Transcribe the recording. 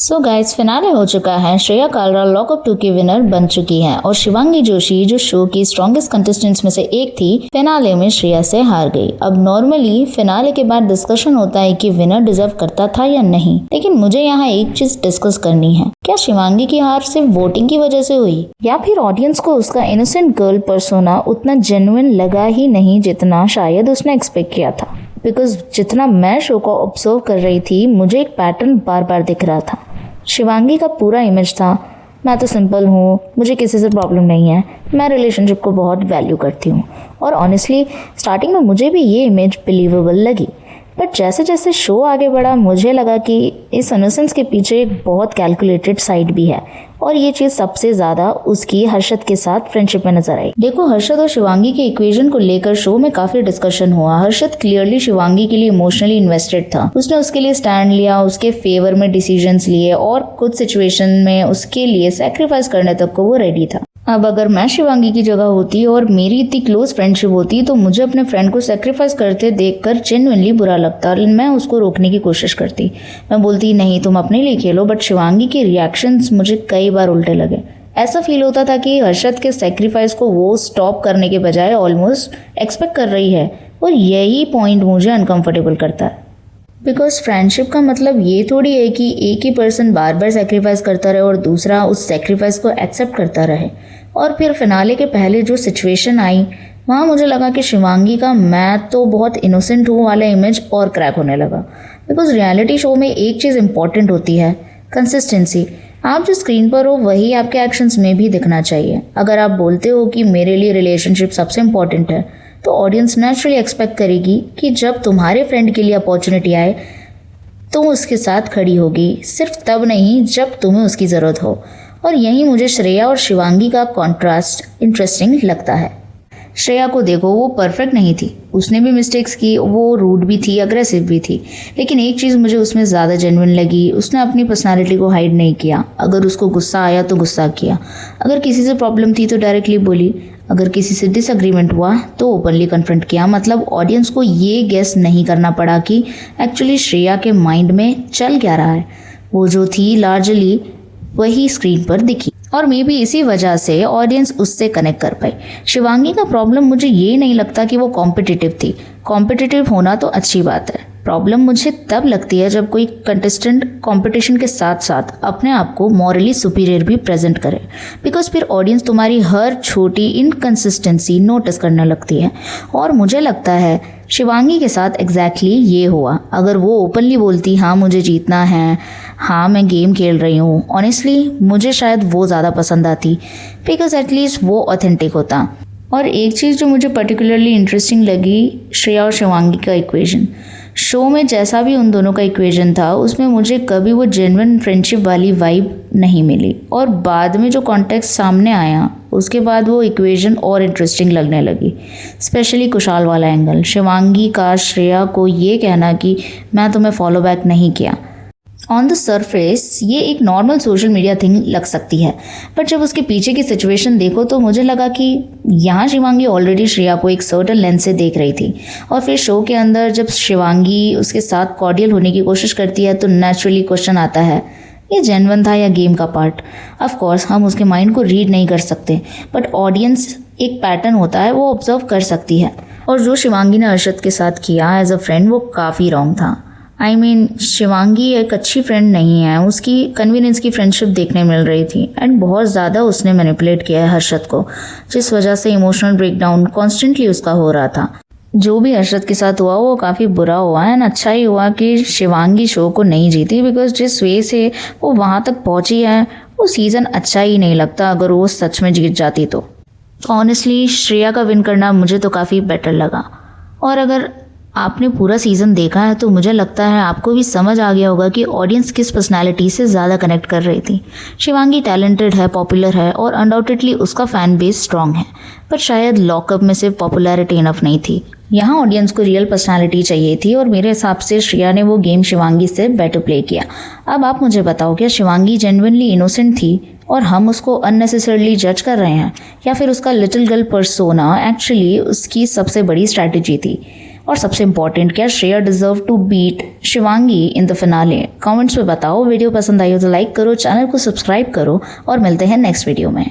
So guys finale हो चुका है। श्रेया कालरा लॉकअप 2 की विनर बन चुकी हैं और शिवांगी जोशी जो शो की स्ट्रॉन्गेस्ट कंटेस्टेंट्स में से एक थी, फिनाले में श्रेया से हार गई। अब नॉर्मली फिनाले के बाद डिस्कशन होता है कि विनर डिजर्व करता था या नहीं, लेकिन मुझे यहाँ एक चीज डिस्कस करनी है। क्या शिवांगी की हार सिर्फ वोटिंग की वजह से हुई, या फिर ऑडियंस को उसका इनोसेंट गर्ल पर्सोना उतना जेन्युइन लगा ही नहीं जितना शायद उसने एक्सपेक्ट किया था? बिकॉज जितना मैं शो को ऑब्जर्व कर रही थी, मुझे एक पैटर्न बार बार दिख रहा था। शिवांगी का पूरा इमेज था, मैं तो सिंपल हूँ, मुझे किसी से प्रॉब्लम नहीं है, मैं रिलेशनशिप को बहुत वैल्यू करती हूँ। और ऑनेस्टली स्टार्टिंग में मुझे भी ये इमेज बिलीवेबल लगी, बट जैसे जैसे शो आगे बढ़ा मुझे लगा कि इस इनोसेंस के पीछे एक बहुत कैलकुलेटेड साइड भी है, और ये चीज़ सबसे ज़्यादा उसकी हर्षद के साथ फ्रेंडशिप में नजर आई। देखो, हर्षद और शिवांगी के इक्वेशन को लेकर शो में काफी डिस्कशन हुआ। हर्षद क्लियरली शिवांगी के लिए इमोशनली इन्वेस्टेड था, उसने उसके लिए स्टैंड लिया, उसके फेवर में डिसीजंस लिए और कुछ सिचुएशन में उसके लिए सैक्रिफाइस करने तक को वो रेडी था। अब अगर मैं शिवांगी की जगह होती और मेरी इतनी क्लोज फ्रेंडशिप होती तो मुझे अपने फ्रेंड को सेक्रीफाइस करते देखकर जेन्युइनली बुरा लगता। मैं उसको रोकने की कोशिश करती, मैं बोलती नहीं तुम अपने लिए खेलो, बट शिवांगी के रिएक्शंस मुझे कई बार उल्टे लगे। ऐसा फील होता था कि हर्षद के सेक्रीफाइस को वो स्टॉप करने के बजाय ऑलमोस्ट एक्सपेक्ट कर रही है, और यही पॉइंट मुझे अनकंफर्टेबल करता है। बिकॉज फ्रेंडशिप का मतलब ये थोड़ी है कि एक ही पर्सन बार बार सेक्रीफाइस करता रहे और दूसरा उस सेक्रीफाइस को एक्सेप्ट करता रहे। और फिर फिनाले के पहले जो सिचुएशन आई, वहाँ मुझे लगा कि शिवांगी का मैं तो बहुत इनोसेंट हूँ वाला इमेज और क्रैक होने लगा। बिकॉज रियलिटी शो में एक चीज़ इंपॉर्टेंट होती है, कंसिस्टेंसी। आप जो स्क्रीन पर हो वही आपके एक्शंस में भी दिखना चाहिए। अगर आप बोलते हो कि मेरे लिए रिलेशनशिप सबसे इम्पॉर्टेंट है, तो ऑडियंस नेचुरली एक्सपेक्ट करेगी कि जब तुम्हारे फ्रेंड के लिए अपॉर्चुनिटी आए तो उसके साथ खड़ी होगी, सिर्फ तब नहीं जब तुम्हें उसकी ज़रूरत हो। और यही मुझे श्रेया और शिवांगी का कॉन्ट्रास्ट इंटरेस्टिंग लगता है। श्रेया को देखो, वो परफेक्ट नहीं थी, उसने भी मिस्टेक्स की, वो रूड भी थी, अग्रेसिव भी थी, लेकिन एक चीज़ मुझे उसमें ज़्यादा जेन्युइन लगी, उसने अपनी पर्सनालिटी को हाइड नहीं किया। अगर उसको गुस्सा आया तो गुस्सा किया, अगर किसी से प्रॉब्लम थी तो डायरेक्टली बोली, अगर किसी से डिसएग्रीमेंट हुआ तो ओपनली कन्फ्रंट किया। मतलब ऑडियंस को ये गेस नहीं करना पड़ा कि एक्चुअली श्रेया के माइंड में चल क्या रहा है। वो जो थी लार्जली वही स्क्रीन पर दिखी, और मे बी इसी वजह से ऑडियंस उससे कनेक्ट कर पाई। शिवांगी का प्रॉब्लम मुझे ये नहीं लगता कि वो कॉम्पिटिटिव थी, कॉम्पिटिटिव होना तो अच्छी बात है। प्रॉब्लम मुझे तब लगती है जब कोई कंटेस्टेंट कंपटीशन के साथ साथ अपने आप को मॉरली सुपीरियर भी प्रेजेंट करे, बिकॉज फिर ऑडियंस तुम्हारी हर छोटी इनकंसिस्टेंसी नोटिस करने लगती है। और मुझे लगता है शिवांगी के साथ एग्जैक्टली ये हुआ। अगर वो ओपनली बोलती हाँ मुझे जीतना है, हाँ मैं गेम खेल रही हूँ, ऑनेस्टली मुझे शायद वो ज़्यादा पसंद आती, बिकॉज एटलीस्ट वो ऑथेंटिक होता। और एक चीज़ जो मुझे पर्टिकुलरली इंटरेस्टिंग लगी, श्रेया और शिवांगी का इक्वेशन। शो में जैसा भी उन दोनों का इक्वेशन था, उसमें मुझे कभी वो जेन्युइन फ्रेंडशिप वाली वाइब नहीं मिली, और बाद में जो कॉन्टेक्स्ट सामने आया उसके बाद वो इक्वेशन और इंटरेस्टिंग लगने लगी, स्पेशली कुशाल वाला एंगल। शिवांगी का श्रेया को ये कहना कि मैं तुम्हें फॉलो बैक नहीं किया, ऑन द सरफेस ये एक नॉर्मल सोशल मीडिया थिंग लग सकती है, बट जब उसके पीछे की सिचुएशन देखो तो मुझे लगा कि यहाँ शिवांगी ऑलरेडी श्रेया को एक सर्टन लेंस से देख रही थी, और फिर शो के अंदर जब शिवांगी उसके साथ कॉर्डियल होने की कोशिश करती है तो नेचुरली क्वेश्चन आता है, ये जेन्युइन था या गेम का पार्ट? ऑफ कोर्स हम उसके माइंड को रीड नहीं कर सकते, बट ऑडियंस एक पैटर्न होता है वो ऑब्जर्व कर सकती है। और जो शिवांगी ने हर्षद के साथ किया एज अ फ्रेंड, वो काफ़ी रॉन्ग था। आई मीन शिवांगी एक अच्छी फ्रेंड नहीं है, उसकी कन्वीनियंस की फ्रेंडशिप देखने मिल रही थी, एंड बहुत ज़्यादा उसने मैनिपुलेट किया है हर्षद को, जिस वजह से इमोशनल ब्रेकडाउन कॉन्स्टेंटली उसका हो रहा था। जो भी हर्षद के साथ हुआ वो काफ़ी बुरा हुआ, एंड अच्छा ही हुआ कि शिवांगी शो को नहीं जीती, बिकॉज जिस वे से वो वहाँ तक पहुँची है वो सीज़न अच्छा ही नहीं लगता अगर वो सच में जीत जाती तो। ऑनेस्टली श्रेया का विन करना मुझे तो काफ़ी बेटर लगा। और अगर आपने पूरा सीज़न देखा है तो मुझे लगता है आपको भी समझ आ गया होगा कि ऑडियंस किस पर्सनालिटी से ज़्यादा कनेक्ट कर रही थी। शिवांगी टैलेंटेड है, पॉपुलर है, और अनडाउटेडली उसका फ़ैन बेस स्ट्रॉन्ग है, पर शायद लॉकअप में सिर्फ पॉपुलैरिटी इनफ नहीं थी। यहाँ ऑडियंस को रियल पर्सनालिटी चाहिए थी, और मेरे हिसाब से श्रेया ने वो गेम शिवांगी से बेटर प्ले किया। अब आप मुझे बताओ, क्या शिवांगी जेन्युइनली इनोसेंट थी और हम उसको अननेसेसरली जज कर रहे हैं, या फिर उसका लिटिल गर्ल पर्सोना एक्चुअली उसकी सबसे बड़ी स्ट्रैटेजी थी? और सबसे इम्पोर्टेंट, क्या Shreya deserve to beat Shivangi in the finale? Comments में बताओ। वीडियो पसंद आई हो तो लाइक करो, चैनल को सब्सक्राइब करो और मिलते हैं नेक्स्ट वीडियो में।